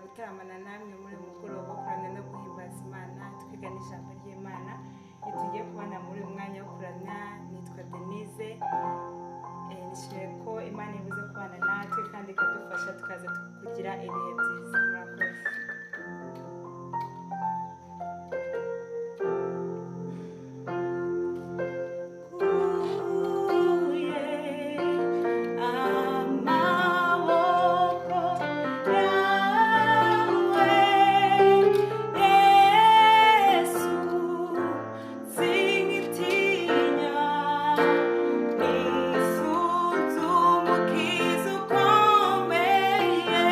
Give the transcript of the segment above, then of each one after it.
gutaramana namwe muri mugoroba kuramya no guhimbaza Imana twigana ijambo ry'Imana tugiye kubana muri uyu mwanya wo kuramya. Nitwa Denise, nishimiye ko Imana ibuze kubana natwe kandi ikadufasha tukaza kugira ibihe byiza. Murakoze. Nisunze umukiza ukomeye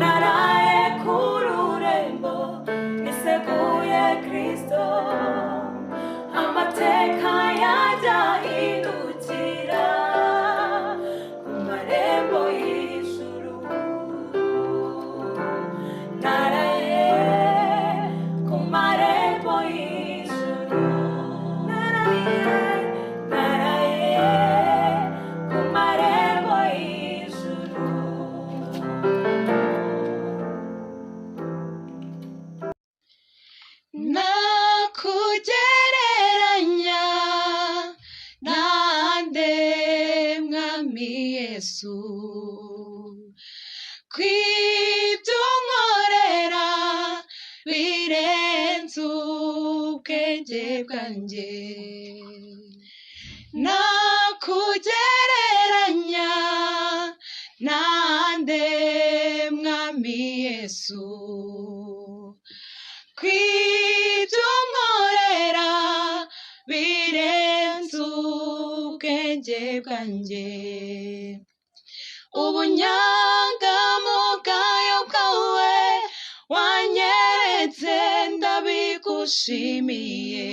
naraye ku rurembo niseguye Kristo amateka yajya ahindukira ku marembo y'ijuru naraye ku marembo y'ijuru naraye ku marembo y'ijuru nakugereranya nande mwami Yesu kw'ibyo unkorera birenze ubwenge bwanjye nakugereranya nande mwami Yesu kw'ibyo unkorera birenze ubwenge bwanjye ubunyangamugayo bwawe wanyeretse ndabigushimiye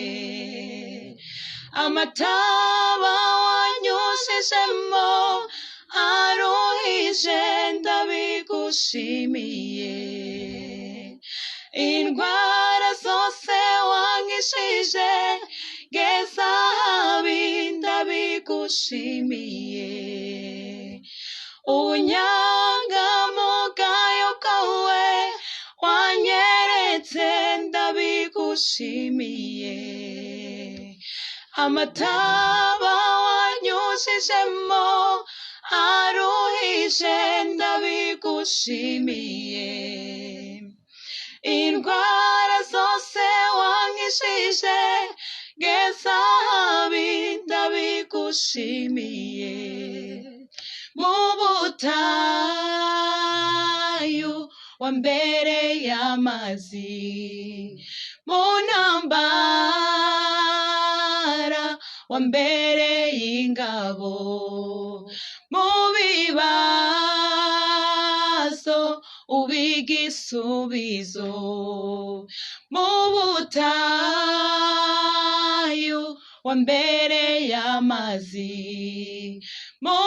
amataba wanyujijemo aruhije ndabigushimiye indwara zose wankishije geza habi ndabigushimiye ubunyangamugayo bwawe wanyeretse ndabigushimiye amataba wanyujijemo aruhije ndabigushimiye indwara zose wankishije geza habi ndabigushimiye mu butayu wambereye amazi mu ntambara wambereye ingabo mu bibazo ubigisubizo mu butayu wambereye amazi mu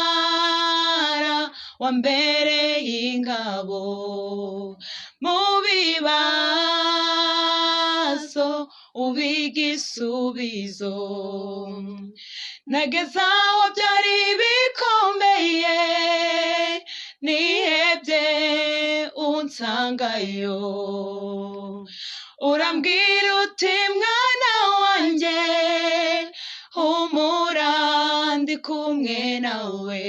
ntambara wambereye ingabo mu bibazo ubigisubizo nageze aho byari bikomeye nihebye unsangayo urambwira uti mwana wanjye humura ndi kumwe nawe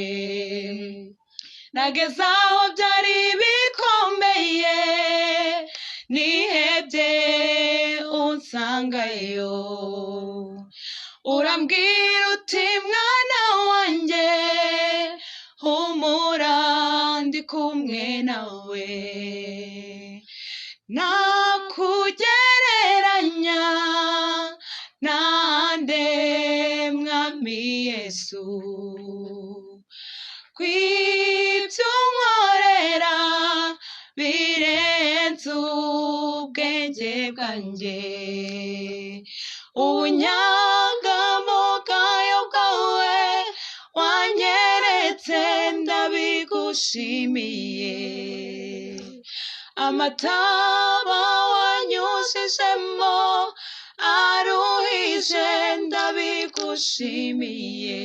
nageze aho byari bikomeye nihebye unsangayo urambwira uti mwana wanjye humura ndi kumwe nawe nakugereranya nande mwami Yesu kw'ibyo unkorera birenze ubwenge bwanjye ubunyangamugayo bwawe wanyeretse ndabigushimiye amataba wanyujijemo aruhije ndabigushimiye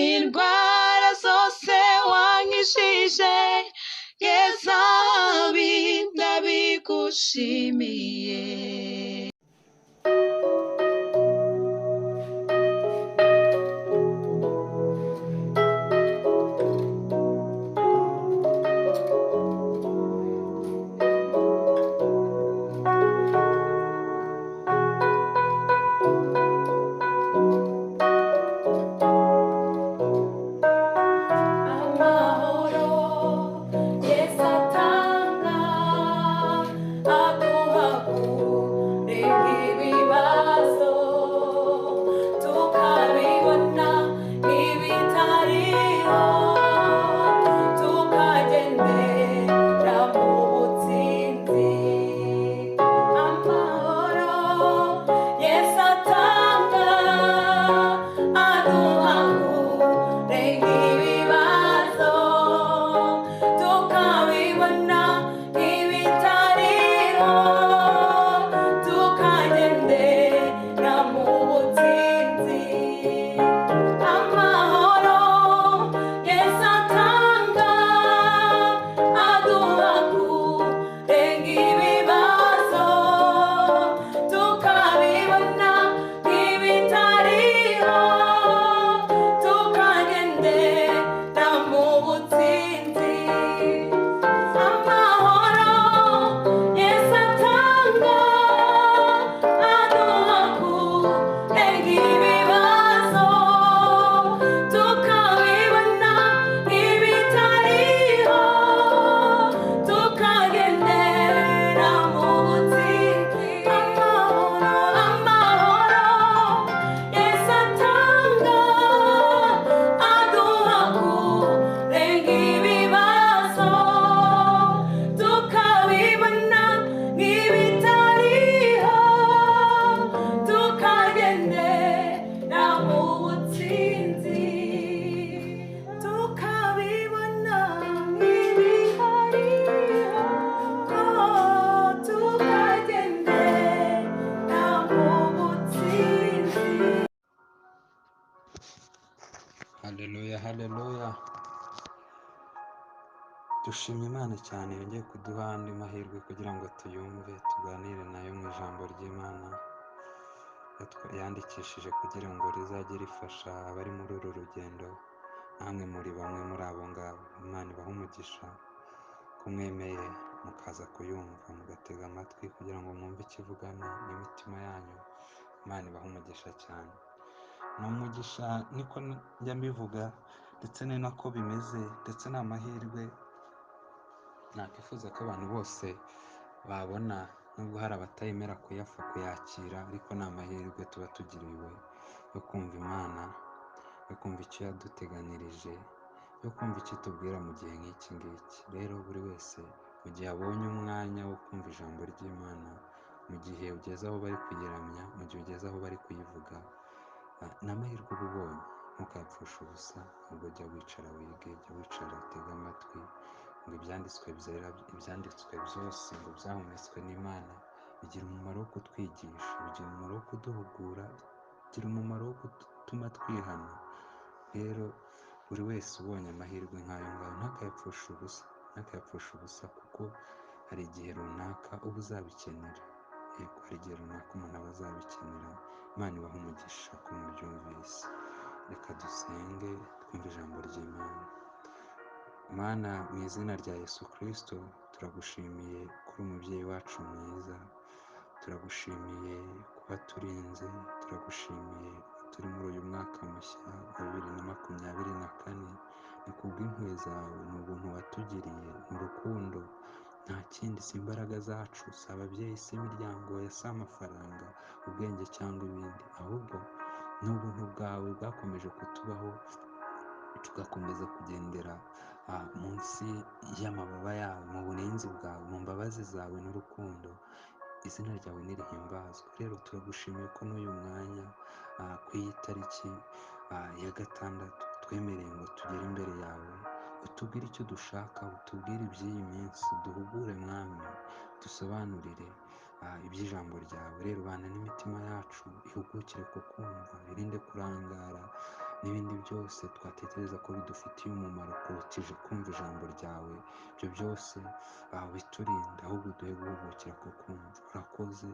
indwara zose wankishije geza habi ndabigushimiye Yes, I dushimye Imana cyane yongeye kuduha andi mahirwe kugira ngo tuyumve tuganire nayo mu ijambo ry'Imana yandikishije kugira ngo rizajye rifasha abari muri uru rugendo, namwe muri bamwe muri abo ngabo. Imana ibahe umugisha ko mwemeye mukaza kuyumva mugatega amatwi kugira ngo mwumve ikivugana n'imitima yanyu. Imana ibahe umugisha cyane. Ni umugisha niko njya mbivuga, ndetse ni nako bimeze, ndetse ni amahirwe nakwifuza ko abantu bose babona, nubwo hari abatayemera kuyakira, ariko ni amahirwe tuba tugiriwe yo kumva Imana, yo kumva icyo yaduteganirije, yo kumva icyo tubwira mu gihe nk'iki ngiki. Rero buri wese mu gihe abonye umwanya wo kumva ijambo ry'Imana, mu gihe ugeze aho bari kuyiramya, mu gihe ugeze aho bari kuyivuga, ni amahirwe uba ubonye. Ntukayapfushe ubusa, ahubwo jya wicara wige, jya wicara utege amatwi, ngo ibyanditswe byera, ibyanditswe byose ngo byahumetswe n'Imana, bigira umumaro wo kutwigisha, bigira umumaro wo kuduhugura, bigira umumaro wo gutuma twihana. Rero buri wese ubonye amahirwe nk'ayo ngayo ntakayapfushe ubusa, ntakayapfushe ubusa, kuko hari igihe runaka uba uzabikenera. Yego, hari igihe runaka umuntu aba azabikenera. Imana ibahe umugisha ko mubyumvise. Reka dusenge twumve ijambo ry'Imana. Mana, mu izina rya Yesu Kristo, turagushimiye kuri umubyeyi wacu mwiza, turagushimiye kuba turinze, turagushimiye turi muri uyu mwaka mushya wa 2024. Ni kubw'impuhwe zawe, ni ubuntu watugiriye, ni urukundo, nta kindi. Si imbaraga zacu, si ababyeyi, si imiryango, si amafaranga, ubwenge cyangwa ibindi, ahubwo ni ubuntu bwawe bwakomeje kutubaho, tugakomeza kugendera munsi y'amababa yawe, mu burinzi bwawe, mu mbabazi zawe n'urukundo. Izina ryawe nirihimbazwe. Rero turagushimiye ko n'uyu mwanya ku iyi tariki ya 6 twemereye ngo tugere imbere yawe, utubwire icyo dushaka, utubwire iby'iyi minsi, duhugure Mwami, dusobanurire iby'ijambo ryawe. Rero bana n'imitima yacu, ihugukire kukumva, irinde kurangara n'ibindi byose twatekereza ko bidufitiye umumaro kurutije kumva ijambo ryawe. Ibyo byose biturinde, ahubwo duhe guhugukira kukumva. Urakoze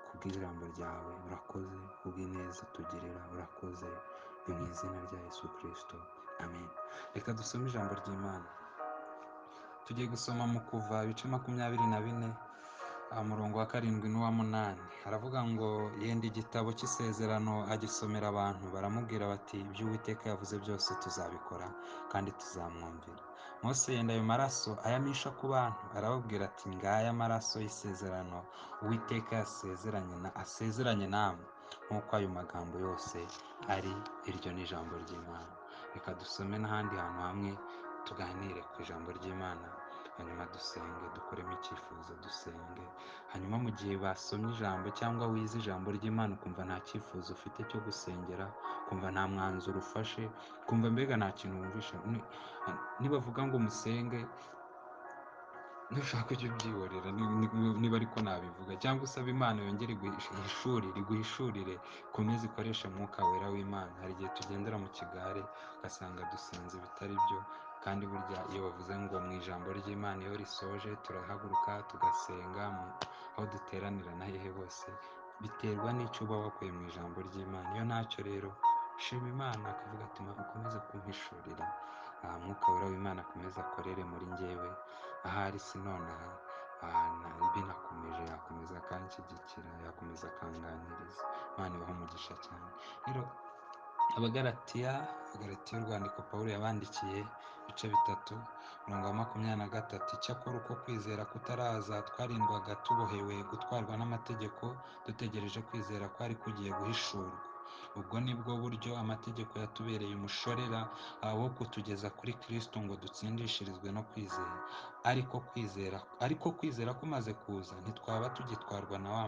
kubw'ijambo ryawe, urakoze kubw'ineza utugirira, urakoze. Ni mu izina rya Yesu Kristo, amen. Reka dusome ijambo ry'Imana. Tugiye gusoma mu Kuva ibice 24, umurongo wa 7 n'uwa 8. Haravuga ngo, yenda igitabo cy'isezerano agisomera abantu, baramubwira bati, ibyo Uwiteka yavuze byose tuzabikora kandi tuzamwumvira. Mose yenda ayo maraso ayamisha ku bantu, arababwira ati, ngaya amaraso y'isezerano Uwiteka asezeranye namwe, nk'uko ayo magambo yose ari. Iryo ni ijambo ry'Imana. Reka dusome n'ahandi hantu hamwe, tuganire ku ijambo ry'Imana, hanyuma dusenge, dukoremo icyifuzo, dusenge. Hanyuma mu gihe basomye ijambo cyangwa wize ijambo ry'Imana ukumva nta cyifuzo ufite cyo gusengera, ukumva nta mwanzuro ufashe, ukumva mbega nta kintu wumvisha, nibavuga ngo musenge, nushaka ujye ubyihorera, niba ariko nabivuga, cyangwa usaba Imana yongere iguhishurire, ikomeze ikoreshe Mwuka Wera w'Imana. Hari igihe tugendera mu kigare ugasanga dusenze bitari byo, kandi burya iyo bavuze ngo mu ijambo ry'Imana iyo risoje turahaguruka tugasenga, aho duteranira na hehe hose, biterwa n'icyo uba wakuye mu ijambo ry'Imana. Iyo ntacyo rero, shima Imana, akavuga ati, ukomeze kumpishurira, Mwuka Wera w'Imana akomeze akorere muri njyewe, ahari sinonaha binakomeje yakomeza akanshyigikira, yakomeza akanganiriza. Imana ibahe umugisha cyane. Rero Abagalatiya, urwandiko Pawulo yabandikiye, ibice 3, umurongo wa 23. Icyakora uko kwizera kutaraza, twarindwaga tubohewe gutwarwa n'amategeko, dutegereje kwizera kwari kugiye guhishurwa. Ubwo ni bwo buryo amategeko yatubereye umushorera wo kutugeza kuri Kristo ngo dutsindishirizwe no kwizera. Ariko kwizera kumaze kuza, ntitwaba tugitwarwa na wa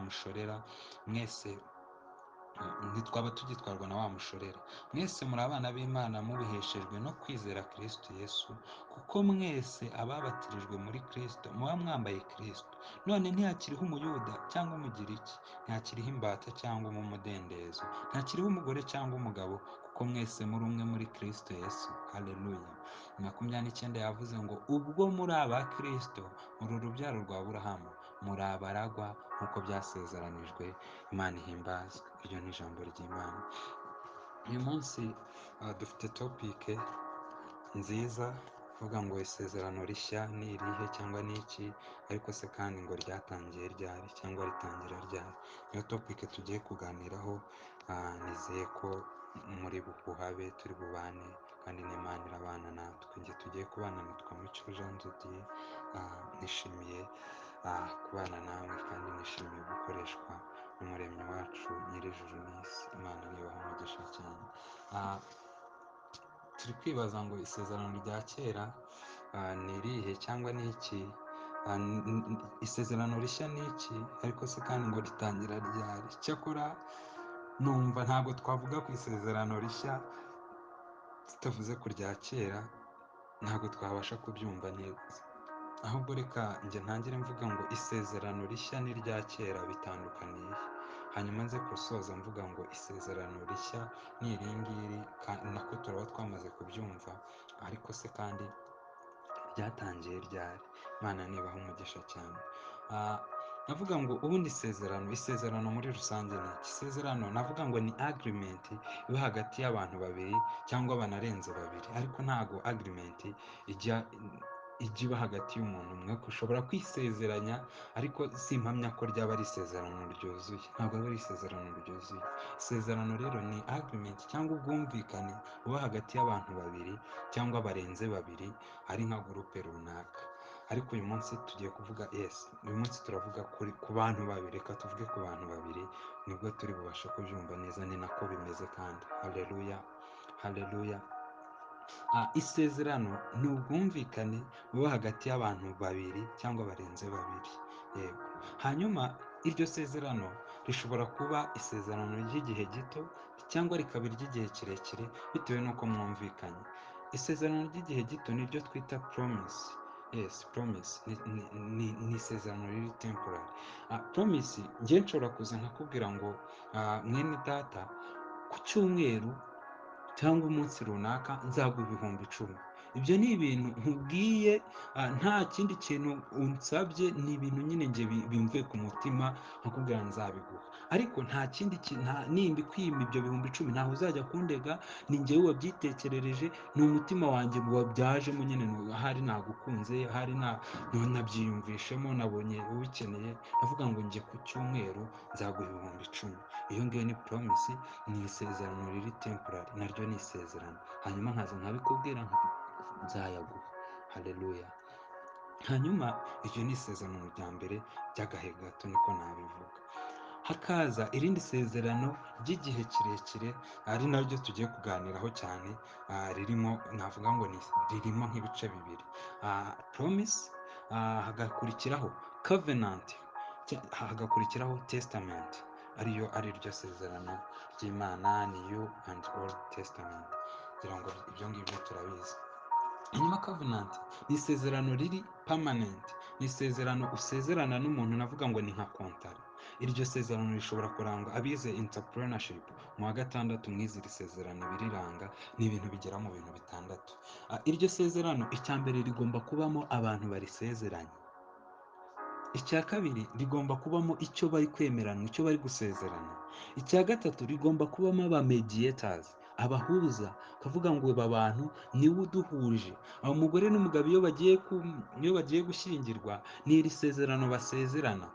mushorera. Mwese muri abana b'Imana mubiheshejwe no kwizera Kristo Yesu, kuko mwese ababatirijwe muri Kristo muba mwambaye Kristo. None ntihakiriho umuyuda cyangwa umugiriki, ntihakiriho imbata cyangwa umudendezo, ntihakiriho umugore cyangwa umugabo, kuko mwese muri umwe muri Kristo Yesu. Haleluya. 29 yavuze ngo ubwo muri abakristo muri urubyaro rwa Aburahamu muri abaragwa nk'uko byasezeranijwe. Imana ihimbazwe. Iryo ni ijambo ry'Imana. Uyu munsi dufite topike nziza ivuga ngo isezerano rishya ni irihe cyangwa ni iki, ariko se kandi ngo ryatangiye ryari cyangwa ritangira ryari. Niyo topike tugiye kuganiraho. Nizeye ko muri buhabe turi bubane kandi n'Imana irabana natwe. Njye tugiye kubana nitwa MUCYO Jean de Dieu. Nishimiye kubana nawe kandi nishimiye gukoreshwa n'umuremyi wacu nyir'ijuru n'isi. Imana nibaha umugisha cyane. Turi kwibaza ngo isezerano rya kera ni irihe cyangwa ni iki. Isezerano rishya ni iki, ariko se kandi ngo ritangira ryari. Cyakora numva ntabwo twavuga ku isezerano rishya tutavuze ku rya kera, ntabwo twabasha kubyumva neza. Ahubwo reka njye ntangire mvuga ngo isezerano rishya n'irya kera bitandukaniye, hanyuma nze gusoza mvuga ngo isezerano rishya ni iringiri, nako turaba twamaze kubyumva, ariko se kandi ryatangiye ryari. Imana nibaha umugisha cyane. Navuga ngo ubundi isezerano muri rusange ni iki. Isezerano navuga ngo ni agreement iba hagati y'abantu babiri cyangwa banarenze babiri, ariko ntago agreement ijya iba hagati y'umuntu umwe. Ushobora kwisezeranya ariko simpamya ko ryaba ari isezerano ryuzuye. Ntabwo aba ari isezerano ryuzuye. Isezerano rero ni agreement cyangwa ubwumvikane buba hagati y'abantu babiri cyangwa barenze babiri, ari nka gurupe runaka. Ariko uyu munsi tugiye kuvuga uyu munsi turavuga ku bantu babiri. Reka tuvuge ku bantu babiri, nibwo turi bubashe kubyumva neza. Ni nako bimeze kandi. Haleluya, haleluya. Isezerano ni ubwumvikane buba hagati y'abantu babiri cyangwa barenze babiri. Yego. Hanyuma iryo sezerano rishobora kuba isezerano ry'igihe gito cyangwa rikaba iry'igihe kirekire bitewe n'uko mwumvikanye. Isezerano ry'igihe gito niryo twita promise. Promise ni isezerano riri temporary. Promise njye nshobora kuza nkakubwira ngo mwene data, ku cyumweru cyangwa umunsi runaka nzaguha 10,000. Ibyo ni ibintu nkubwiye, nta kindi kintu unsabye, ni ibintu nyine njye bimvuye ku mutima nkakubwira nzabiguha. Ariko nta kindi nimba kwima ibyo 10,000 ntaho uzajya kundega, ni njyewe wabyitekerereje, ni umutima wanjye wabyajemo nyine. Ahari nagukunze, ahari nabyiyumvishemo, nabonye ubikeneye, navuga ngo njye ku cyumweru nzaguha 10,000. Iyo ngiyo ni promise, ni isezerano riri temporary, naryo ni isezerano. Hanyuma nkaza nkabikubwira nzayaguha. Haleluya. Hanyuma iryo ni isezerano rya mbere ry'agahe gato, niko nabivuga. Hakaza irindi sezerano ry'igihe kirekire, ari naryo tugiye kuganiraho cyane. Ririmo navuga ngo ririmo nk'ibice bibiri. Promise, hagakurikiraho covenant, hagakurikiraho testament, ari ryo sezerano ry'Imana, ni New and Old Testament. Kugira ngo ibyo ngibyo turabizi. Hanyuma covenant ni isezerano riri permanent, ni isezerano usezerana n'umuntu, navuga ngo ni nka kontara. Iryo sezerano rishobora kuranga abize entrepreneurship mu wa gatandatu mwizira isezerano biriranga, ni ibintu bigera mu bintu bitandatu. Iryo sezerano icya mbere rigomba kubamo abantu barisezeranye. Icya kabiri rigomba kubamo icyo bari kwemerana, icyo bari gusezerana. Icya gatatu rigomba kubamo aba mediators, abahuza, kavuga ngo aba bantu niwe uduhuje. Umugore n'umugabo iyo bagiye gushyingirwa, ni iri sezerano basezerana.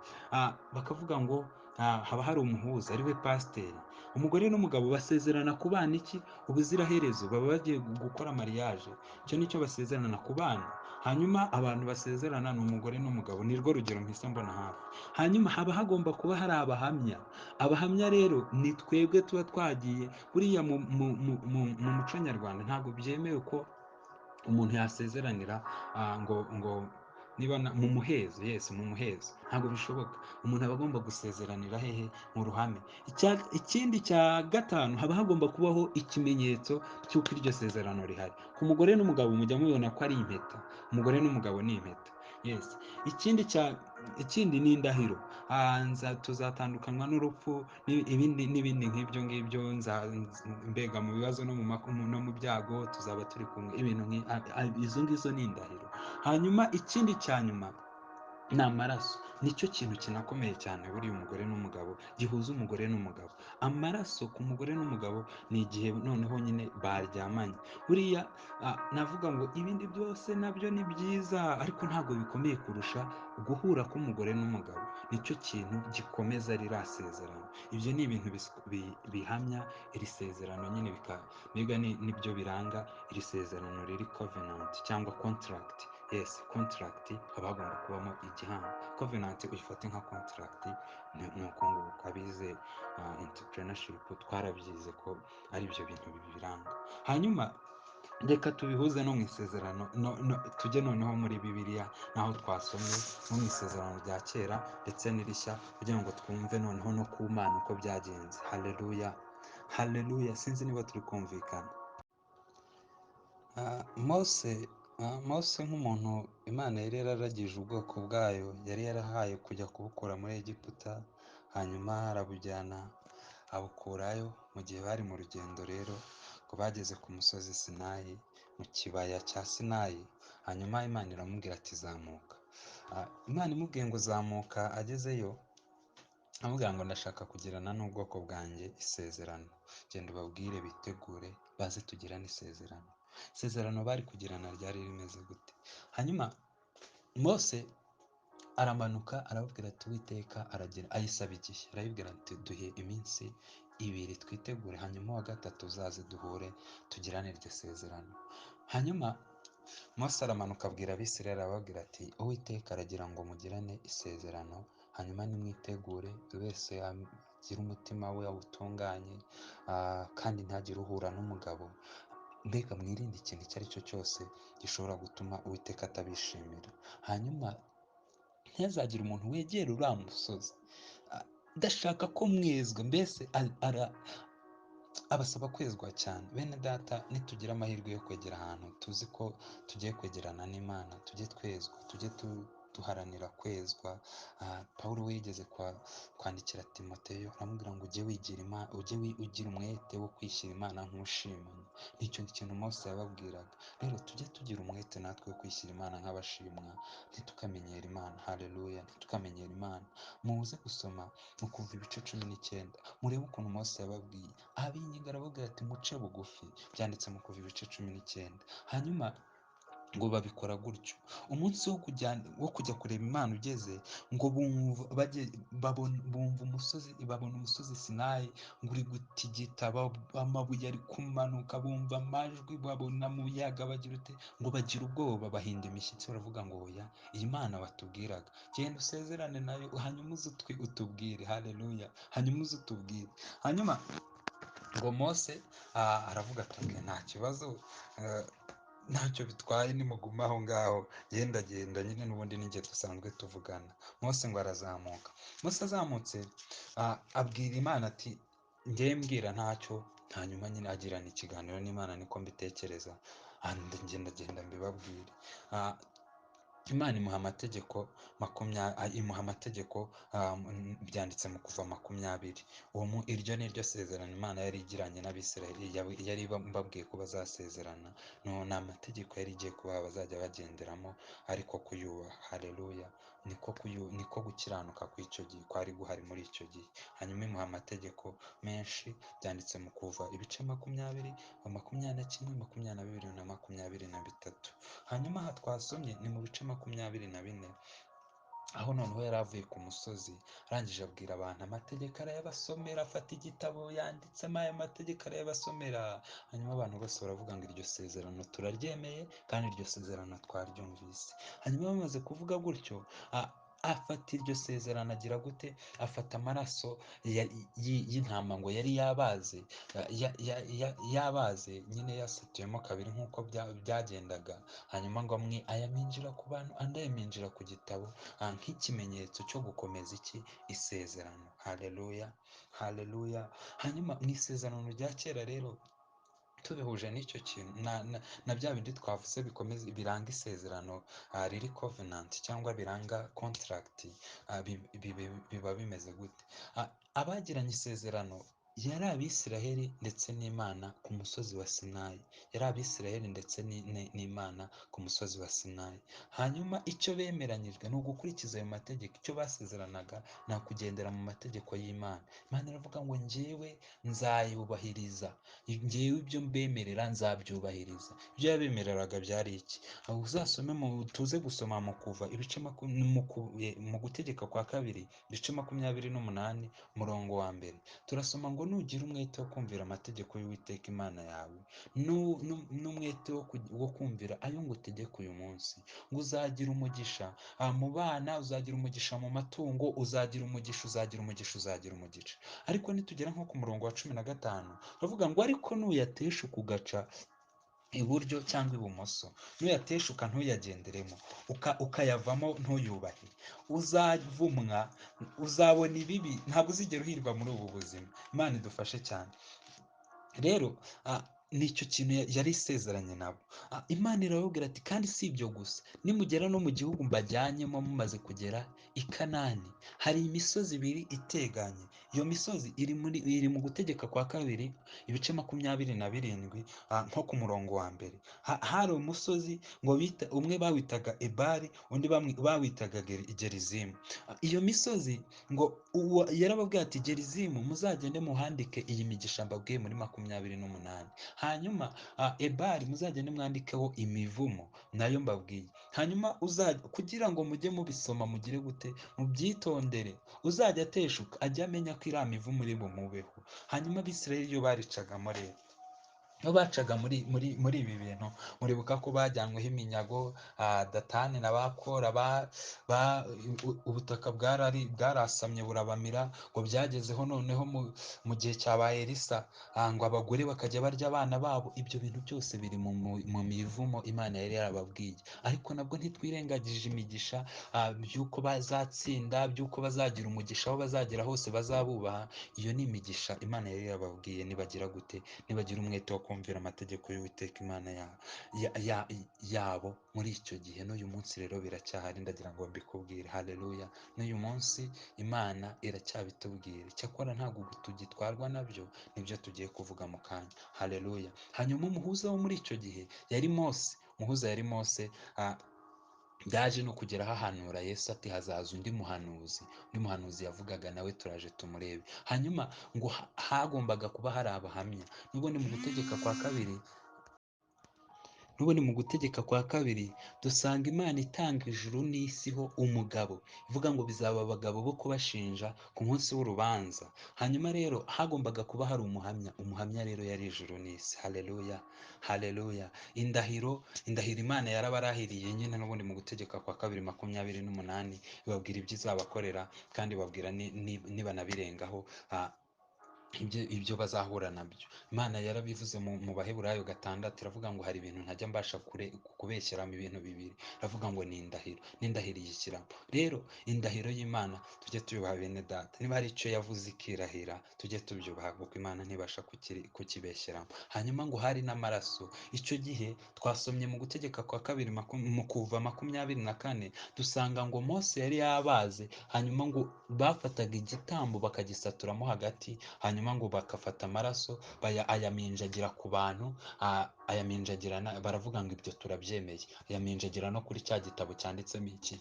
Bakavuga ngo haba hari umuhuza, ariwe pasiteri. Umugore n'umugabo basezerana kubana iki? Ubuziraherezo. Baba bagiye gukora mariage, icyo nicyo basezerana, kubana. Hanyuma abantu basezerana ni umugore n'umugabo, nirwo rugero mpise mbona hafi. Hanyuma haba hagomba kuba hari abahamya. Abahamya rero ni twebwe tuba twagiye. Buriya mu muco nyarwanda ntabwo byemewe ko umuntu yasezeranira ngo niba mu muhezo. Mu muhezo ntabwo bishoboka. Umuntu aba agomba gusezeranira hehe? Mu ruhame. Ikindi cya gatanu, haba hagomba kubaho ikimenyetso cy'uko iryo sezerano rihari. Ku mugore n'umugabo mujya mubibona ko ari impeta. Umugore n'umugabo ni impeta. yes. Ikindi ni indahiro. Tuzatandukanywa n'urupfu n'ibindi nk'ibyo ngibyo, mbega mu bibazo no mu byago tuzaba turi kumwe, ibintu izo ngizo ni indahiro. Hanyuma ikindi cya nyuma ni amaraso. Nicyo kintu kinakomeye cyane buriya umugore n'umugabo, gihuza umugore n'umugabo. Amaraso ku mugore n'umugabo ni igihe noneho nyine baryamanye. Buriya navuga ngo ibindi byose nabyo ni byiza, ariko ntabwo bikomeye kurusha guhura k'umugore n'umugabo. Nicyo kintu gikomeza ririya sezerano. Ibyo ni ibintu bihamya iri sezerano nyine, mbega nibyo biranga iri sezerano riri covenant cyangwa contract. Yes, contract haba hagomba kubamo igihango. Covenant uyifate nka contract, ni uko nguko abize entrepreneurship twarabyize ko ari ibyo bintu biranga. Hanyuma reka tubihuze no mu isezerano, tujye noneho muri Bibiliya naho twasomye no mu isezerano rya kera ndetse n'irishya, kugira ngo twumve noneho no ku Mana uko byagenze. Haleluya, haleluya. Sinzi niba turi kumvikana. Mose nk'umuntu Imana yari yararagije ubwoko bwayo, yari yarahaye kujya kubukura muri Egiputa, hanyuma arabujyana abukurayo mu gihe bari mu rugendo. Rero ngo bageze ku musozi Sinayi, mu kibaya cya Sinayi, hanyuma Imana iramubwira ati zamuka. Imana imubwiye ngo zamuka, agezeyo amubwira ngo ndashaka kugirana n'ubwoko bwanjye isezerano, genda ubabwire bitegure baze tugirane isezerano. Isezerano bari kugirana ryari rimeze gute? Hanyuma Mose aramanuka arababwira ati Uwiteka ayisaba igihe, arabibwira ati duhe iminsi 2 twitegure, hanyuma wa gatatu uzaze duhure tugirane iryo sezerano. Hanyuma Mose aramanuka abwira Abisirayeli arababwira ati Uwiteka aragira ngo mugirane isezerano, hanyuma nimwitegure buri wese agire umutima we awutunganye, kandi ntagire uhura n'umugabo, mbega mwirinde ikintu icyo ari cyo cyose gishobora gutuma Uwiteka atabishimira. Hanyuma ntihazagire umuntu wegera uriya musozi ndashaka ko mwezwa, mbese abasaba kwezwa cyane. Bene data, nitugira amahirwe yo kwegera ahantu tuzi ko tugiye kwegerana n'Imana, tujye twezwa, tujye duharanira kwezwa. Pawulo we yigeze kwandikira Timoteyo aramubwira ngo ujye ugira umwete wo kwishyira Imana nk'ushimwa. Nicyo kintu Mose yababwiraga. Rero tujye tugira umwete natwe wo kwishyira Imana nk'abashimwa, ntitukamenyera Imana. Haleluya, ntitukamenyera Imana. Muze gusoma mu Kuva ibice 19 murebe ukuntu Mose yababwiye, abinginga arababwira ati muce bugufi. Byanditse mu Kuva ibice 19. Hanyuma ngo babikora gutyo. Umunsi wo kujya kureba Imana ugeze, ngo babona umusozi Sinayi ngo uri gutigita, amabuye ari kumanuka, bumva amajwi, babona umuyaga, ngo bagira ubwoba, bahinda imishyitsi, baravuga ngo oya, iyi Mana batubwiraga genda usezerane nayo, hanyuma uze utubwire. Haleluya, hanyuma uze utubwire. Hanyuma ngo Mose aravuga ati nta kibazo, ntacyo bitwaye, nimuguma aho ngaho, genda nyine n'ubundi ninjye dusanzwe tuvugana. Mose ngo arazamuka. Mose azamutse abwira Imana ati njye mbwira ntacyo, hanyuma nyine agirana ikiganiro n'Imana, niko mbitekereza, ngenda mbibabwire. Imana imuha amategeko byanditse mu Kuva 20. Iryo ni ryo sezerano Imana yari igiranye n'Abisirayeli, yari babwiye ko bazasezerana. Ni amategeko yari igiye kubaha bazajya bagenderamo, ariko kuyubaha. Haleluya, niko gukiranuka kw'icyo gihe kwari guhari muri icyo gihe. Hanyuma imuha amategeko menshi, byanditse mu Kuva ibice 20, 21, 22 na 23. Hanyuma aha twasomye ni mu bice 24, aho noneho yari avuye ku musozi, arangije abwira abantu amategeko, arayabasomera, afata igitabo yanditsemo aya mategeko arayabasomera. Hanyuma abantu bose baravuga ngo iryo sezerano turaryemeye, kandi iryo sezerano twaryumvise. Hanyuma bamaze kuvuga gutyo, afata iryo sezerano agira gute? Afata amaraso y'intama ngo yari yabaze nyine yasatuyemo kabiri nk'uko byagendaga. Hanyuma ngo amwe ayaminjira ku bantu, andi ayaminjira ku gitabo, nk'ikimenyetso cyo gukomeza isezerano. Haleluya, haleluya. Hanyuma mu isezerano rya kera rero tubihuje n'icyo kintu na bya bindi twavuze bikomeza biranga isezerano, riri covenant cyangwa biranga contract, biba bimeze gute? Abagiranye isezerano yari Abisiraheli ndetse n'Imana ku musozi wa Sinayi, yari Abisiraheli ndetse n'Imana ku musozi wa Sinayi. Hanyuma icyo bemeranyijwe ni ugukurikiza ayo mategeko, icyo basezeranaga ni ukugendera mu mategeko y'Imana. Imana iravuga ngo njyewe nzayubahiriza, njyewe ibyo mbemerera nzabyubahiriza. Ibyo yabemereraga byari iki? Uzasome tuze gusoma mu Kuva ibice mu Gutegeka kwa kabiri ibice 28 umurongo wa mbere, turasoma ngo nugira umwete wo kumvira amategeko y'Uwiteka Imana yawe n'umwete wo kumvira ayo ngutegeka uyu munsi, ngo uzagira umugisha mu bana, uzagira umugisha mu matungo, uzagira umugisha, uzagira umugisha, uzagira umugisha. Ariko nitugera nko ku murongo wa 15 uravuga ngo ariko nuyateshuka ugaca iburyo cyangwa ibumoso, nuyateshuka ntuyagenderemo, ukayavamo ntuyubahe, uzavumwa, uzabona ibibi, ntabwo uzigera uhirwa muri ubu buzima. Imana idufashe cyane. Rero nicyo kintu yari isezeranye nabo. Imana irababwira ati kandi si ibyo gusa, nimugera no mu gihugu mbajyanyemo mumaze kugera i Kanani, hari imisozi ibiri iteganye. Iyo misozi iri mu Gutegeka kwa kabiri ibice 27 nko ku murongo wa mbere. Hari umusozi ngo umwe bawitaga Ebali, undi bawitaga Gerizimu. Iyo misozi ngo yarababwiye ati Gerizimu muzagende muhandike iyi migisha mbabwiye muri 28, hanyuma Ebali muzagende mwandikeho imivumo nayo mbabwiye. Hanyuma kugira ngo mujye mubisoma mugire gute, mubyitondere, uzajya ateshuka ajya amenya ko iriya mivumo iri bumubeho. Hanyuma Abisirayeli iyo baricagamo rero, iyo bacaga muri ibi bintu, muribuka ko bajyanyweho iminyago, Datani na Bakora, ubutaka bwarasamye burabamira, ngo byagezeho noneho mu gihe cyabaye Elisa, ngo abagore bakajya barya abana babo. Ibyo bintu byose biri mu mivumo Imana yari yarababwiye. Ariko nabwo ntitwirengagije imigisha, by'uko bazatsinda, by'uko bazagira umugisha, aho bazagera hose bazabubaha. Iyo ni imigisha Imana yari yarababwiye nibagira gute, nibagira umwete wo kumvira amategeko y'Uwiteka Imana yabo muri icyo gihe. N'uyu munsi rero biracyahari, ndagira ngo mbikubwire. Haleluya. N'uyu munsi Imana iracyabitubwira. Cyakora ntabwo tugitwarwa nabyo, nibyo tugiye kuvuga mu kanya. Haleluya. Hanyuma umuhuza wo muri icyo gihe yari Mose. Umuhuza yari Mose. Yaje no kugera ahanura Yesu ati hazaza undi muhanuzi yavugaga nawe turaje tumurebe. Hanyuma ngo hagombaga kuba hari abahamya. N'ubundi mu Gutegeka kwa kabiri dusanga Imana itanga ijuru n'isi ho umugabo, ivuga ngo bizaba abagabo bo kubashinja ku munsi w'urubanza. Hanyuma rero hagombaga kuba hari umuhamya rero yari ijuru n'isi. Haleluya, haleluya. Indahiro Imana yarabarahiriye nyine n'ubundi mu Gutegeka kwa kabiri 28 ibabwira ibyo izabakorera, kandi ibabwira nibanabirengaho ibyo bazahura nabyo. Imana yarabivuze mu Baheburayo 6 iravuga ngo hari ibintu ntajya mbasha kubeshyeramo ibintu bibiri. Iravuga ngo ni indahiro n'indahiro y'ishyiramo. Rero indahiro y'Imana tujye tuyubaha bene data. Niba hari icyo yavuze ikirahira tujye tubyubaha, kuko Imana ntibasha kukibeshyeramo. Hanyuma ngo hari n'amaraso. Icyo gihe twasomye mu Gutegeka kwa kabiri mu Kuva 24 dusanga ngo Mose yari yabaze, hanyuma ngo bafataga igitambo bakagisaturamo hagati, hanyuma ngo bakafata amaraso ayaminjagira ku bantu, baravuga ngo ibyo turabyemeye. Ayaminjagira no kuri cya gitabo cyanditsemo iki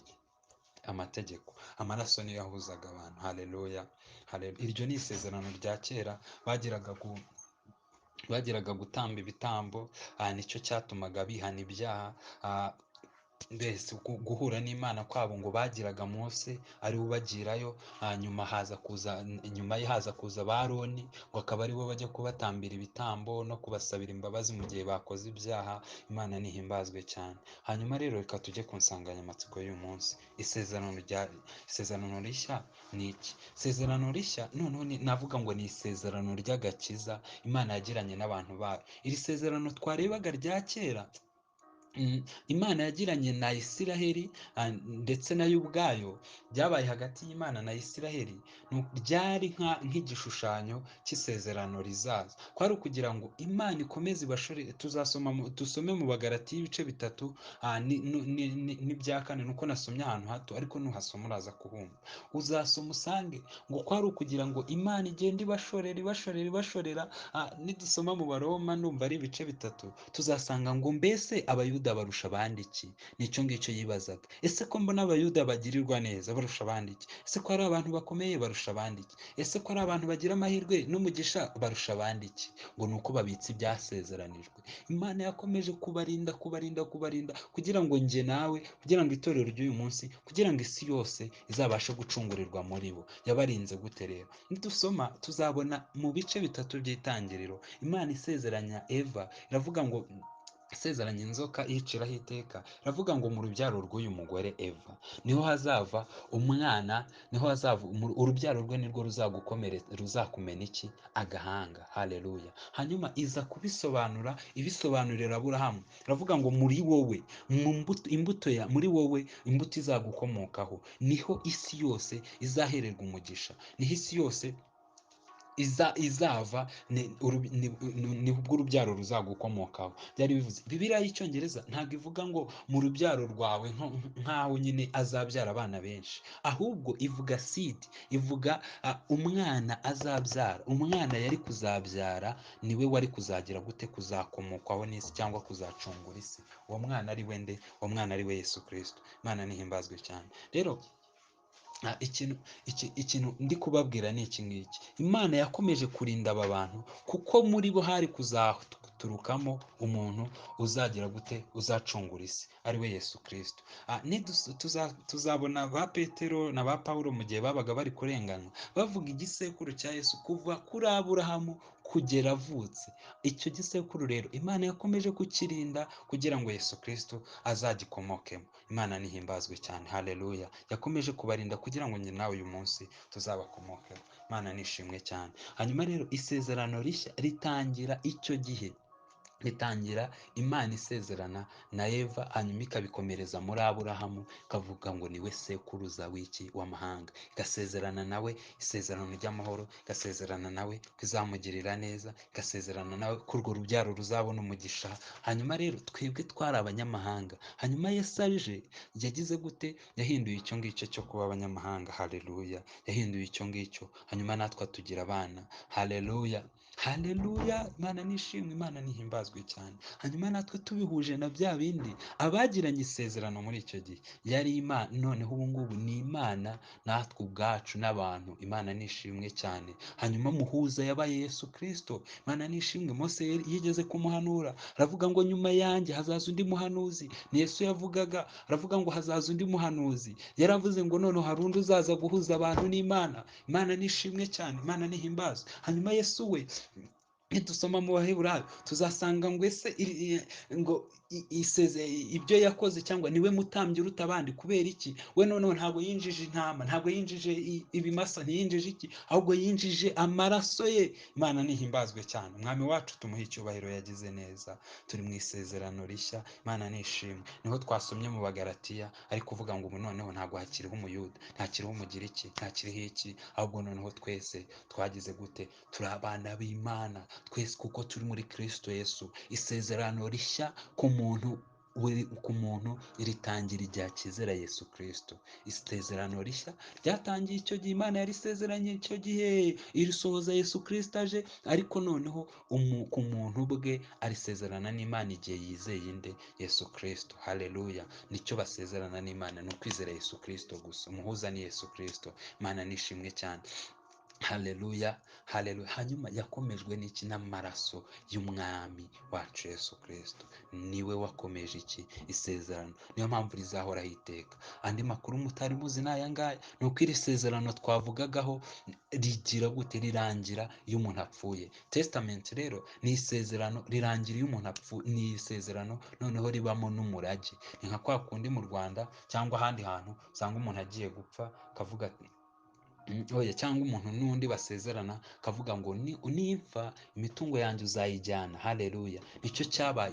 amategeko. Amaraso niyo yahuzaga abantu. Haleluya, haleluya. Iryo ni isezerano rya kera bagiraga gutamba ibitambo, nicyo cyatumaga bihana ibyaha. Mbese guhura n'Imana kwabo ngo bagiraga Mose ari ubagirayo, nyuma ye haza kuza Baroni, ngo akaba aribo bajya kubatambira ibitambo no kubasabira imbabazi mu gihe bakoze ibyaha. Imana nihimbazwe cyane. Hanyuma rero reka tujye ku nsanganyamatsiko y'uyu munsi. Isezerano rishya ni iki? Isezerano rishya noneho navuga ngo ni isezerano ry'agakiza Imana yagiranye n'abantu bayo. Iri sezerano twarebaga rya kera Imana yagiranye na Isiraheli ndetse nayo ubwayo, byabaye hagati y'Imana na Isiraheli, ryari nk'igishushanyo cy'isezerano rizaza. Kwari ukugira ngo Imana ikomeze ibashore. Dusome mu Bagalatiya ibice 3 n'ibya 4, nuko nasomye ahantu hato, ariko nuhasoma uraza kuhumva. Uzasoma usange ngo kwari ukugira ngo Imana igende ibashorera. Nidusoma mu Baroma ndumva ari ibice 3, tuzasanga ngo mbese Abayuda barusha abandi iki? Nicyo ngicyo yibazaga. Ese ko mbona Abayuda bagirirwa neza, barusha abandi iki? Ese ko ari abantu bakomeye, barusha abandi iki? Ese ko ari abantu bagira amahirwe n'umugisha, barusha abandi iki? Ngo nuko babitse ibyasezeranijwe. Imana yakomeje kubarinda kugira ngo njye nawe, kugira ngo itorero ry'uyu munsi, kugira ngo isi yose izabashe gucungurirwa muri bo. Yabarinze gute rero? Nidusoma tuzabona mu bice 3 by'itangiriro, Imana isezeranya Eva, iravuga ngo isezeranya inzoka yiciraho iteka, iravuga ngo mu rubyaro rw'uyu mugore Eva niho hazava umwana, niho hazava urubyaro rwe, nirwo ruzakumena iki? Agahanga. Haleluya. Hanyuma iza kubisobanura, ibisobanurira Aburahamu, iravuga ngo muri wowe, muri wowe imbuto izagukomokaho, niho isi yose izahererwa umugisha, niho isi yose izava, nibwo urubyaro ruzagukomokaho. Byari bivuze, Bibiliya y'Icyongereza ntabwo ivuga ngo mu rubyaro rwawe nk'aho nyine azabyara abana benshi, ahubwo ivuga seed, ivuga umwana azabyara, umwana yari kuzabyara niwe wari kuzagira gute? Kuzakomokwaho n'isi, cyangwa kuzacungura isi. Uwo mwana ari we nde? Uwo mwana ari we Yesu Kristo. Imana nihimbazwe cyane. Rero ikintu ndi kubabwira ni iki ngiki: Imana yakomeje kurinda aba bantu, kuko muri bo hari kuzaturukamo umuntu uzagira gute? Uzacungura isi, ari we Yesu Kristo. Tuzabona ba Petero na ba Pawulo mu gihe babaga bari kurenganywa, bavuga igisekuru cya Yesu kuva kuri Aburahamu kugera avutse. Icyo gisekuru rero Imana yakomeje kukirinda kugira ngo Yesu Kristo azagikomokemo. Imana nihimbazwe cyane. Haleluya. Yakomeje kubarinda kugira ngo njye nawe uyu munsi tuzabakomokeho. Imana nishimwe cyane. Hanyuma rero isezerano rishya ritangira icyo gihe, ritangira Imana isezerana na Eva, hanyuma ikabikomereza muri Aburahamu, ikavuga ngo niwe sekuruza w'iki? W'amahanga. Igasezerana nawe isezerano ry'amahoro, igasezerana nawe ko izamugirira neza, igasezerana nawe ko urwo rubyaro ruzabona umugisha. Hanyuma rero twebwe twari abanyamahanga, hanyuma Yesu aje yagize gute? Yahinduye icyo ngicyo cyo kuba abanyamahanga. Haleluya. Yahinduye icyo ngicyo, hanyuma natwe atugira abana. Haleluya. Haleluya. Imana nishimwe, Imana nihimbazwe cyane. Hanyuma natwe tubihuje na bya bindi abagiranye isezerano muri icyo gihe yari Imana, noneho ubu ngubu ni Imana natwe ubwacu n'abantu. Imana nishimwe cyane. Hanyuma muhuza yabaye Yesu Kristo. Imana nishimwe. Mose yigeze kumuhanura, aravuga ngo nyuma yanjye hazaza undi muhanuzi. Ni Yesu yavugaga, aravuga ngo hazaza undi muhanuzi. Yaravuze ngo noneho hari undi uzaza guhuza abantu n'Imana. Imana nishimwe cyane, Imana nihimbazwe. Hanyuma Yesu we, nidusoma mu Baheburayo tuzasanga ngo ese ngo ibyo yakoze, cyangwa niwe mutambyi uruta abandi. Kubera iki? We noneho ntabwo yinjije intama, ntabwo yinjije ibimasa, ntiyinjije iki? Ahubwo yinjije amaraso ye. Imana nihimbazwe cyane. Umwami wacu tumuha icyubahiro, yagize neza. Turi mu isezerano rishya. Imana nishimwe. Niho twasomye mu Bagalatiya ari kuvuga ngo ubu noneho ntabwo hakiriho umuyuda, ntakiriho umugiriki, ntakiriho iki, ahubwo noneho twese twagize gute? Turi abana b'Imana twese, kuko turi muri Kristo Yesu. Isezerano rishya ku muntu ritangira igihe akizera Yesu Kristo. Isezerano rishya ryatangiye icyo gihe, Imana yari isezeranye icyo gihe, irisohoza Yesu Kristo aje, ariko noneho ku muntu bwe arisezerana n'Imana igihe yizeye inde? Yesu Kristo. Haleluya. Nicyo basezerana n'Imana, ni ukwizera Yesu Kristo gusa. Umuhuza ni Yesu Kristo. Imana nishimwe cyane. Haleluya. Haleluya. Hanyuma yakomejwe n'iki? N'amaraso y'umwami wacu Yesu Kristo. Niwe wakomeje iki? Isezerano. Niyo mpamvu rizahoraho iteka. Andi makuru mutari muzi ni aya ngaya, ni uko iri sezerano twavugagaho rigira gute? Rirangira iyo umuntu apfuye. Testament rero ni isezerano rirangira iyo umuntu apfuye. Ni isezerano noneho ribamo n'umurage. Ni nka kwa kundi mu Rwanda cyangwa ahandi hantu usanga umuntu agiye gupfa akavuga ati oya cyangwa umuntu n'undi basezerana akavuga ngo nimfa imitungo yanjye uzayijyana. Haleluya. Nicyo cyabaye,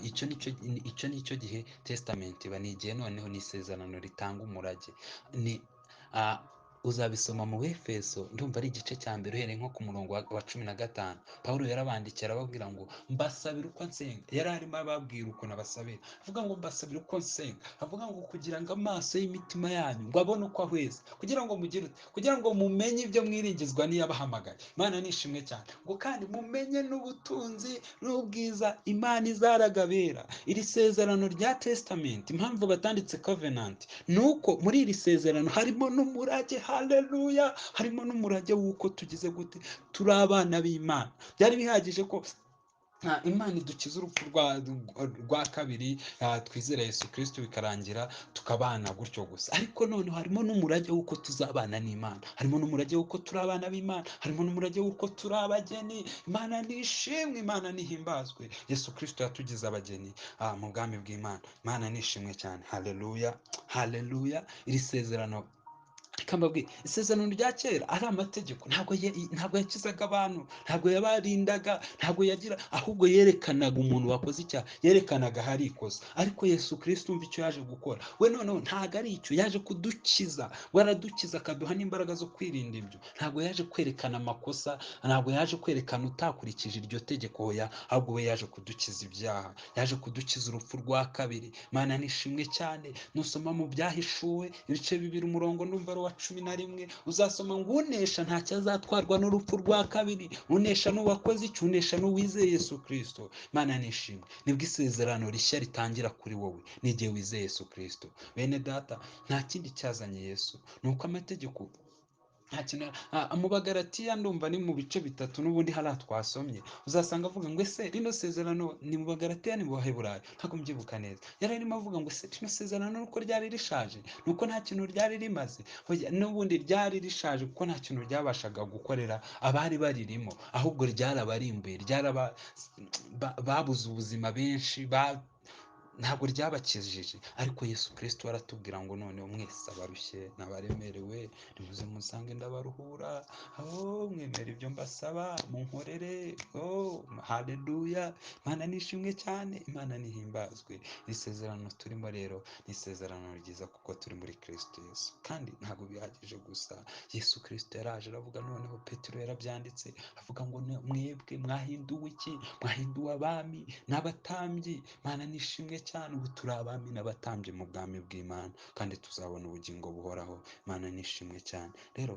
icyo nicyo gihe testament iba, ni igihe noneho ni isezerano ritanga umurage. Ni uzabisoma mu Efeso, ndumva ari igice cya mbere uhereye nko ku murongo wa 15. Pawulo yarabandikira ababwira ngo mbasabira uko nsenga. Yari arimo ababwira uko nabasabira, avuga ngo mbasabira uko nsenga, avuga ngo kugira ngo amaso y'imitima yanyu ngo abone uko ahweza, kugira ngo mugire kugira ngo mumenye ibyo mwiringizwa n'iyabahamagaye. Imana nishimwe cyane. Ngo kandi mumenye n'ubutunzi n'ubwiza Imana izaragabera. Iri sezerano rya testament, impamvu batanditse covenant, nuko muri iri sezerano harimo n'umurage. Haleluya. Harimo n'umurage w'uko tugize gute, turi abana b'Imana. Byari bihagije ko Imana idukiza urupfu rwa kabiri, twizera Yesu Kristo bikarangira tukabana gutyo gusa. Ariko noneho harimo n'umurage w'uko tuzabana n'Imana, harimo n'umurage w'uko turi abana b'Imana, harimo n'umurage w'uko turi abageni. Imana nishimwe, Imana nihimbazwe. Yesu Kristo yatugize abageni mu bwami bw'Imana. Imana nishimwe cyane. Haleluya, haleluya. Iri sezerano ikambabwira, isezerano rya kera ari amategeko, ntabwo yakizaga abantu, ntabwo yabarindaga, ntabwo yagira, ahubwo yerekanaga umuntu wakoze icyaha, yerekanaga hari ikosa. Ariko Yesu Kristo umva icyo yaje gukora. We noneho ntabwo ari icyo, yaje kudukiza. Waradukiza akaduha n'imbaraga zo kwirinda ibyo. Ntabwo yaje kwerekana amakosa, ntabwo yaje kwerekana utakurikije iryo tegeko, oya, ahubwo we yaje kudukiza ibyaha, yaje kudukiza urupfu rwa kabiri. Imana nishimwe cyane. Nusoma mu Byahishuwe ibice 2 umurongo ndumva wa 11, uzasoma ngo unesha ntacyo azatwarwa n'urupfu rwa kabiri. Unesha n'uwakoze icyo, unesha n'uwizeye Yesu Kristo. Imana nishimwe. Nibwo isezerano rishya ritangira kuri wowe n'igihe wizeye Yesu Kristo. Bene data, nta kindi cyazanye Yesu, nuko amategeko mu Bagalatiya ndumva ni mu bice 3 n'ubundi hariya twasomye, uzasanga avuga ngo ese rino sezerano ni mu Bagalatiya ni mu Baheburayo, ntabwo mbyibuka neza. Yari arimo avuga ngo ese rino sezerano nuko ryari rishaje, nuko nta kintu ryari rimaze. N'ubundi ryari rishaje kuko nta kintu ryabashaga gukorera abari baririmo, ahubwo ryarabarimbuye, babuze ubuzima benshi, ntabwo ryabakijije. Ariko Yesu Kristo aratubwira ngo noneho mwese abarushye n'abaremerewe nimuze musange ndabaruhura. Mwemere ibyo mbasaba munkorere. Haleluya. Imana nishimwe cyane, Imana nihimbazwe. Iri sezerano turimo rero ni isezerano ryiza kuko turi muri Kristo Yesu. Kandi ntabwo bihagije gusa, Yesu Kristo yaraje aravuga, noneho Petero yarabyanditse avuga ngo mwebwe mwahinduwe iki? Mwahinduwe abami n'abatambyi. Imana nishimwe cyane. Ubu turi abami n'abatambyi mu bwami bw'Imana, kandi tuzabona ubugingo buhoraho. Imana nishimwe cyane. Rero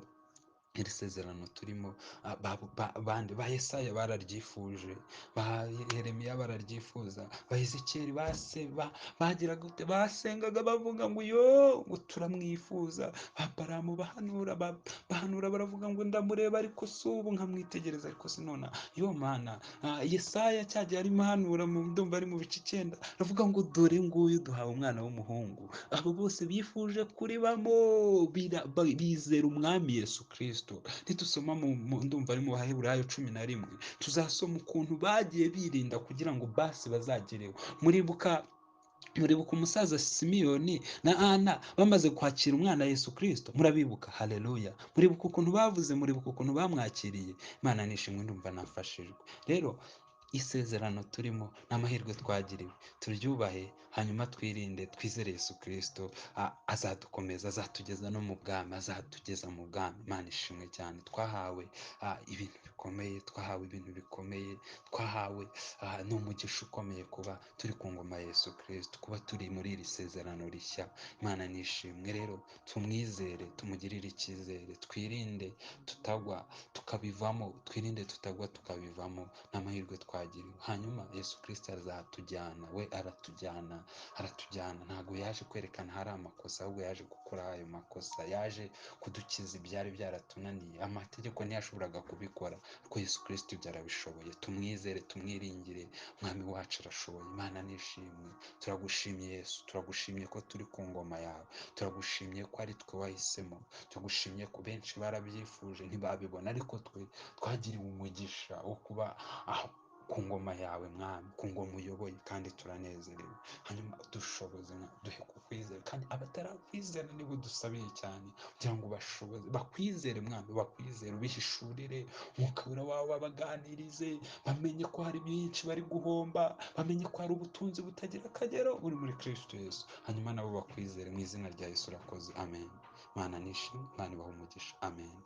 iri sezerano turimo, ba Yesaya bararyifuje, ba Yeremiya bararyifuza, ba Ezekiyeli bagira gute, basengaga bavuga ngo ngo turamwifuza. Ba Balamu bahanura baravuga ngo ndamureba ariko si ubu, nkamwitegereza ariko sinona. Mana, Yesaya cyagiye arimo ahanura, ndumva ari mu bice 9, aravuga ngo dore nguyu duhawe umwana w'umuhungu. Abo bose bifuje kuri bizera umwami Yesu Kristo. Nidusoma ndumva ari mu Baheburayo 11, tuzasoma ukuntu bagiye birinda kugira ngo basi bazagereho. Muribuka umusaza Simiyoni na Ana bamaze kwakira umwana Yesu Kristo, murabibuka? Haleluya. Muribuka ukuntu bavuze, muribuka ukuntu bamwakiriye. Imana nishimwe, ndumva nafashijwe. Rero isezerano turimo n'amahirwe twagiriwe, turyubahe, hanyuma twirinde, twizere Yesu Kristo. Azadukomeza, azatugeza no mu bwami, azatugeza mu bwami. Imana ishimwe cyane. Twahawe ibintu bikomeye, twahawe ibintu bikomeye, twahawe n'umugisha ukomeye kuba turi ku ngoma ya Yesu Kristo, kuba turi muri iri sezerano rishya. Imana nishimwe. Rero tumwizere, tumugirire icyizere, twirinde tutagwa tukabivamo, twirinde tutagwa tukabivamo. N'amahirwe twagiriwe. Hanyuma Yesu Kristo azatujyana, we aratujyana. Ntabwo yaje kwerekana hari amakosa, ahubwo yaje gukora ayo makosa, yaje kudukiza ibyari byaratunaniye. Amategeko ntiyashoboraga kubikora, ariko Yesu Kristo ibyo arabishoboye. Tumwizere, tumwiringire, umwami wacu arashoboye. Imana nishimwe. Turagushimiye Yesu, turagushimiye ko turi ku ngoma yawe, turagushimiye ko ari twe wahisemo, turagushimiye ko benshi barabyifuje ntibabibona, ariko twe twagiriwe umugisha wo kuba ku ngoma yawe mwami, ku ngoma uyoboye, kandi turanezerewe. Hanyuma dushoboze, duhe kukwizera, kandi batarakwizera nibo dusabiye cyane kugira ngo bashoboze bakwizere mwana, bakwizere, ubihishurire umukabura wawe, babaganirize bamenye ko hari byinshi bari guhomba, bamenye ko hari ubutunzi butagira akagero buri muri Kristo Yesu, hanyuma nabo bakwizere mu izina rya Yesu. Urakoze, amen. Mana nishimwe, Imana ibahe umugisha, amen.